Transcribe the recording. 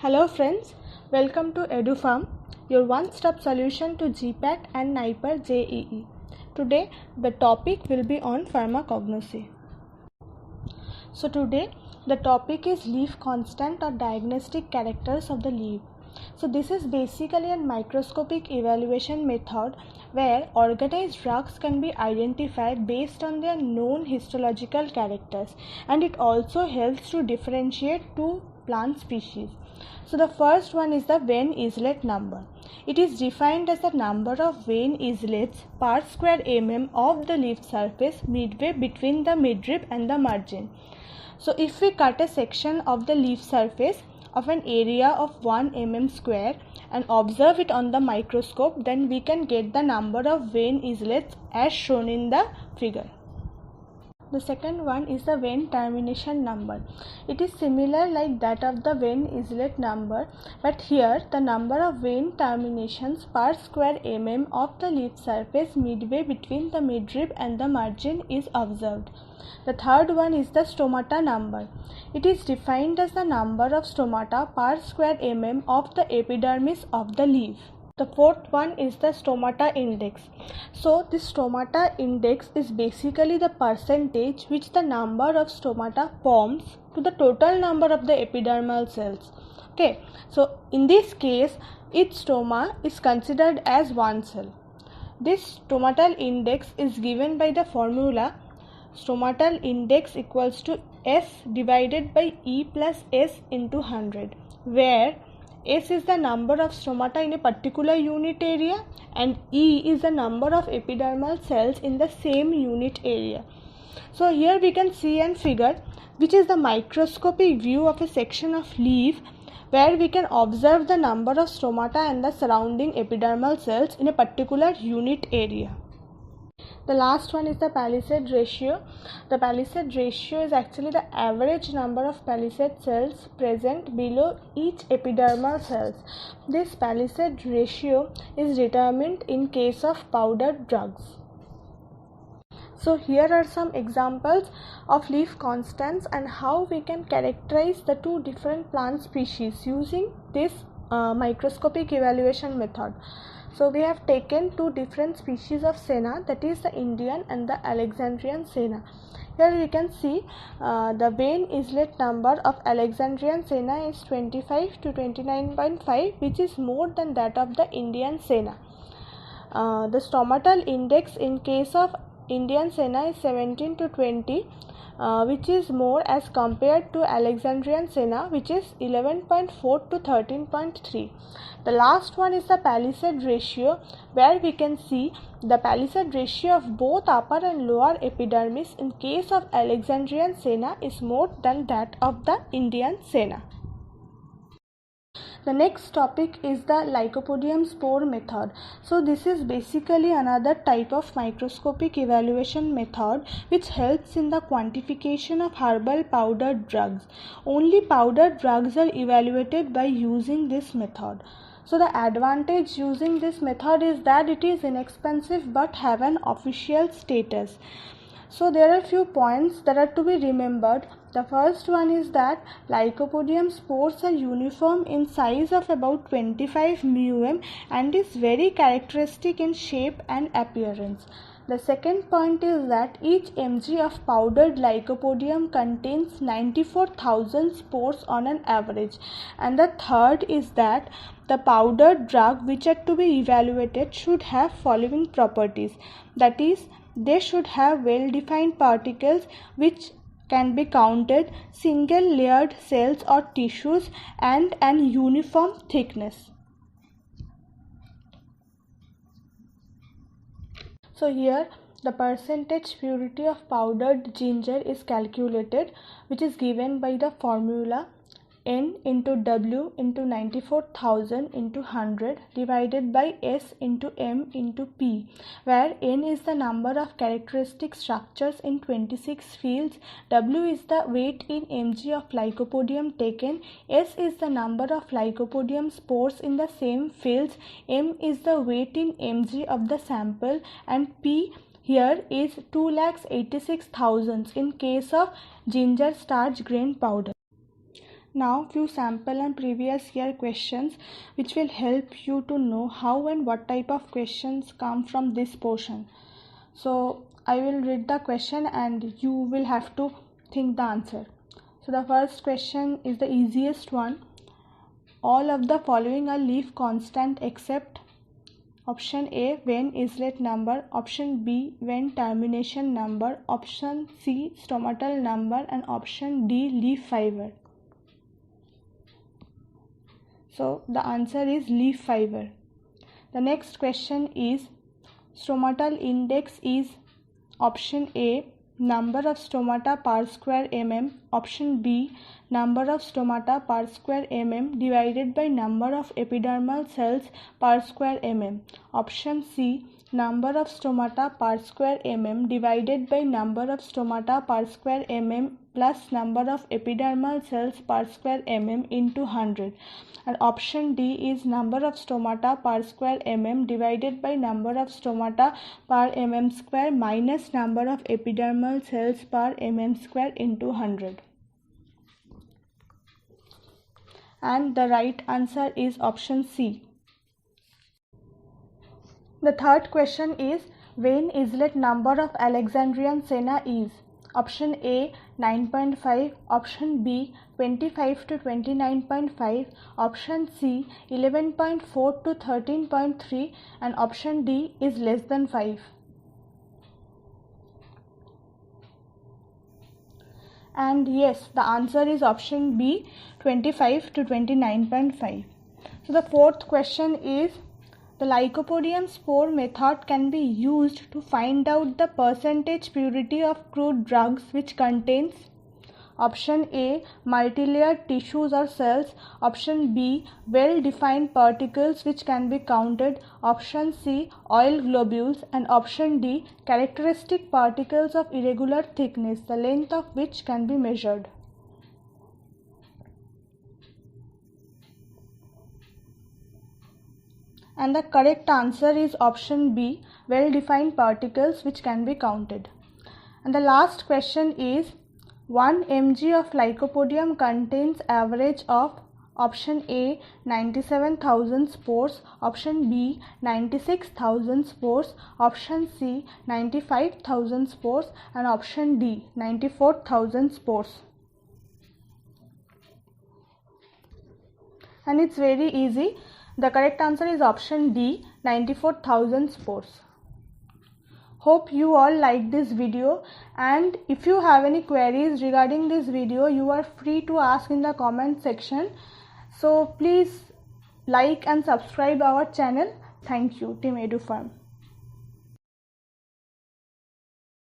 Hello friends, welcome to EduFarm, your one-stop solution to GPAT and NIPER JEE. Today the topic will be on pharmacognosy. So today the topic is leaf constant or diagnostic characters of the leaf. So this is basically a microscopic evaluation method where organized drugs can be identified based on their known histological characters, and it also helps to differentiate two plant species. So the first one is the vein islet number. It is defined as the number of vein islets per square mm of the leaf surface midway between the midrib and the margin. So if we cut a section of the leaf surface of an area of 1 mm square and observe it on the microscope, then we can get the number of vein islets as shown in the figure. The second one is the vein termination number. It is similar like that of the vein islet number, but here the number of vein terminations per square mm of the leaf surface midway between the midrib and the margin is observed. The third one is the stomata number. It is defined as the number of stomata per square mm of the epidermis of the leaf. The fourth one is the stomata index. So this stomata index is basically the percentage which the number of stomata forms to the total number of the epidermal cells. Okay, so in this case each stoma is considered as one cell. This stomatal index is given by the formula stomatal index equals to S divided by E plus S into 100, where S is the number of stomata in a particular unit area and E is the number of epidermal cells in the same unit area. So here we can see and figure which is the microscopic view of a section of leaf where we can observe the number of stomata and the surrounding epidermal cells in a particular unit area. The last one is the palisade ratio. The palisade ratio is actually the average number of palisade cells present below each epidermal cells. This palisade ratio is determined in case of powdered drugs. So here are some examples of leaf constants and how we can characterize the two different plant species using this microscopic evaluation method. So we have taken two different species of senna, that is the Indian and the Alexandrian senna. Here we can see the vein islet number of Alexandrian senna is 25 to 29.5, which is more than that of the Indian senna. The stomatal index in case of Indian senna is 17 to 20, which is more as compared to Alexandrian senna, which is 11.4 to 13.3. The last one is the palisade ratio, where we can see the palisade ratio of both upper and lower epidermis in case of Alexandrian senna is more than that of the Indian senna. The next topic is the Lycopodium spore method. So this is basically another type of microscopic evaluation method which helps in the quantification of herbal powdered drugs. Only powdered drugs are evaluated by using this method. So the advantage using this method is that it is inexpensive but have an official status. So there are few points that are to be remembered. The first one is that Lycopodium spores are uniform in size of about 25 μm and is very characteristic in shape and appearance. The second point is that each mg of powdered Lycopodium contains 94,000 spores on an average. And the third is that the powdered drug which are to be evaluated should have following properties. That is, they should have well-defined particles which can be counted, single layered cells or tissues, and an uniform thickness. So here the percentage purity of powdered ginger is calculated, which is given by the formula N into W into 94,000 into 100 divided by S into M into P, where N is the number of characteristic structures in 26 fields, W is the weight in mg of Lycopodium taken, S is the number of Lycopodium spores in the same fields, M is the weight in mg of the sample, and P here is 2,86,000 in case of ginger starch grain powder. Now few sample and previous year questions which will help you to know how and what type of questions come from this portion. So I will read the question and you will have to think the answer. So the first question is the easiest one. All of the following are leaf constant except option A, when islet number, option B, when termination number, option C, stomatal number, and option D, leaf fiber. So the answer is leaf fiber. The next question is stomatal index is option A, number of stomata per square mm, option B, number of stomata per square mm divided by number of epidermal cells per square mm, option C, number of stomata per square mm divided by number of stomata per square mm plus number of epidermal cells per square mm into 100, and option D is number of stomata per square mm divided by number of stomata per mm square minus number of epidermal cells per mm square into 100. And the right answer is option C. The third question is vein islet number of Alexandrian Sena is option A 9.5, option B 25 to 29.5, option C 11.4 to 13.3, and option D is less than 5. And yes, the answer is option B 25 to 29.5. So the fourth question is the Lycopodium spore method can be used to find out the percentage purity of crude drugs which contains option A, multilayered tissues or cells, option B, well-defined particles which can be counted, option C, oil globules, and option D, characteristic particles of irregular thickness, the length of which can be measured. And the correct answer is option B, well-defined particles which can be counted. And the last question is 1 mg of Lycopodium contains average of option A 97,000 spores, option B 96,000 spores, option C 95,000 spores, and option D 94,000 spores. And it's very easy. The correct answer is option D 94,000 spores. Hope you all like this video, and if you have any queries regarding this video, you are free to ask in the comment section. So please like and subscribe our channel. Thank you, Team EduFarm.